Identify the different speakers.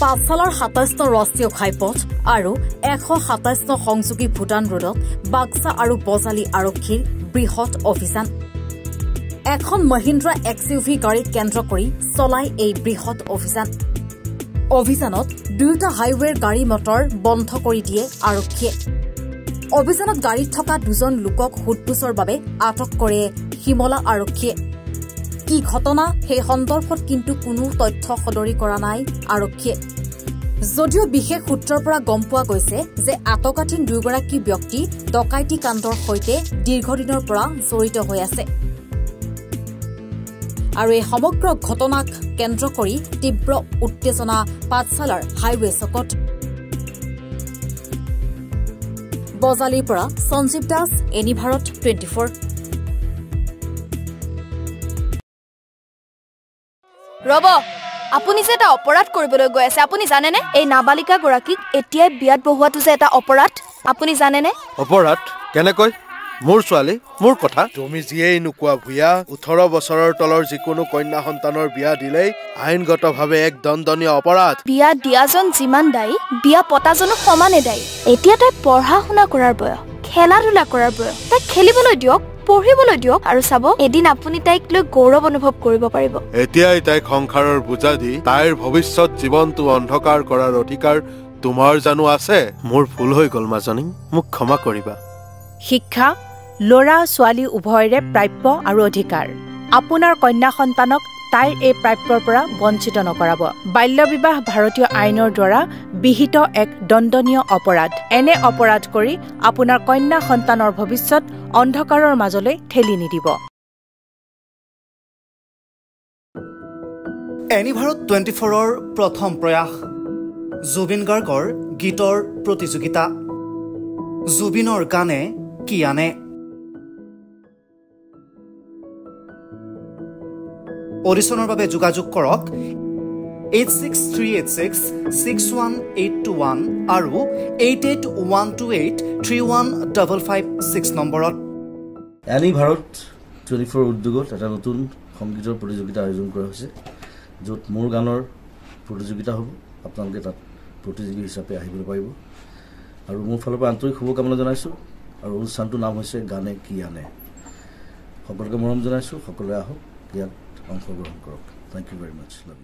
Speaker 1: পাঠশালাৰ ২৭ ৰাষ্ট্ৰীয় ঘাইপথ আৰু ১২৭ সংযোগী ভূটান ৰোডত বাক্সা আৰু বজালী আৰক্ষীৰ বৃহৎ অভিযান এখন মহিন্দ্ৰা XUV গাড়ীক কেন্দ্ৰ কৰি চলাই এই বৃহৎ অভিযানত দুয়োটা হাইৱেৰ গাড়ী মটৰ বন্ধ কৰি দিয়ে আৰক্ষীয়ে অভিযানত গাড়ীত থকা দুজন লোকক সোধপোছৰ বাবে আটক কৰে হিমলা আৰক্ষীয়ে কি ঘটনা সেই সন্দৰ্ভত কিন্তু কোনো তথ্য সদৰি কৰা নাই আৰক্ষীয়ে যদিও বিশেষ সূত্ৰৰ পৰা গম পোৱা গৈছে যে আটকাধীন দুগৰাকী ব্যক্তি ডকাইতি কাণ্ডৰ সৈতে দীৰ্ঘদিনৰ পৰা জড়িত হৈ আছে আৰু এই সমগ্ৰ ঘটনাক কেন্দ্ৰ কৰি তীব্ৰ উত্তেজনা পাঠশালাৰ হাইৱে চকত বজালীৰ পৰা সঞ্জীৱ দাস এনি ভাৰত 24
Speaker 2: ৰব আপুনি যে এটা অপৰাধ কৰিবলৈ গৈ আছে আপুনি জানেনে এই নাবালিকা গৰাকীক এতিয়াই বিয়াত বহুৱাটো যে এটা অপৰাধ আপুনি জানেনে
Speaker 3: অপৰাধ কেনেকৈ মোৰ ছোৱালী মোৰ কথা তুমি যিয়েই নোকোৱা ভূয়া 18 বছৰৰ তলৰ যিকোনো কন্যা সন্তানৰ বিয়া দিলেই আইনগতভাৱে এক দণ্ডনীয় অপৰাধ
Speaker 2: বিয়া দিয়াজন যিমান দায়ী বিয়া পতাজনো সমানে দায়ী এতিয়া তাই পঢ়া শুনা কৰাৰ বয়স খেলা ধূলা কৰাৰ বয়স তাই খেলিবলৈ দিয়ক পঢ়িবলৈ দিয়ক আৰু চাব এদিন আপুনি তাইক লৈ গৌৰৱ অনুভৱ কৰিব পাৰিব
Speaker 3: এতিয়াই তাইক সংসাৰৰ বুজা দি তাইৰ ভৱিষ্যত জীৱনটো অন্ধকাৰ কৰাৰ অধিকাৰ তোমাৰ জানো আছে মোৰ ভুল হৈ গল মাজনী মোক ক্ষমা কৰিবা
Speaker 4: শিক্ষা লৰা ছোৱালী উভয়ৰে প্ৰাপ্য আৰু অধিকাৰ আপোনাৰ কন্যা সন্তানক তাইৰ এই প্ৰাপ্যৰ পৰা বঞ্চিত নকৰাব বাল্য বিবাহ ভাৰতীয় আইনৰ দ্বাৰা বিহিত এক দণ্ডনীয় অপৰাধ এনে অপৰাধ কৰি আপোনাৰ কন্যা সন্তানৰ ভৱিষ্যত অন্ধকাৰৰ মাজলৈ ঠেলি নিদিব
Speaker 5: এনি ভাৰত 24ৰ প্ৰথম প্ৰয়াস জুবিন গাৰ্গৰ গীতৰ প্ৰতিযোগিতা জুবিনৰ গানে কি আনে অডিশ্যনৰ বাবে যোগাযোগ কৰক 8638661821 আৰু 8812831556 নম্বৰত
Speaker 6: এনি ভাৰত 24 উদ্যোগত এটা নতুন সংগীতৰ প্ৰতিযোগিতা আয়োজন কৰা হৈছে য'ত মোৰ গানৰ প্ৰতিযোগিতা হ'ব আপোনালোকে তাত প্ৰতিযোগী হিচাপে আহিবলৈ পাৰিব আৰু মোৰ ফালৰ পৰা আন্তৰিক শুভকামনা জনাইছোঁ আৰু অনুষ্ঠানটোৰ নাম হৈছে গানে কি আনে সকলোকে মৰম জনাইছোঁ সকলোৱে আহক ইয়াত অংশগ্ৰহণ কৰক thank you very much love you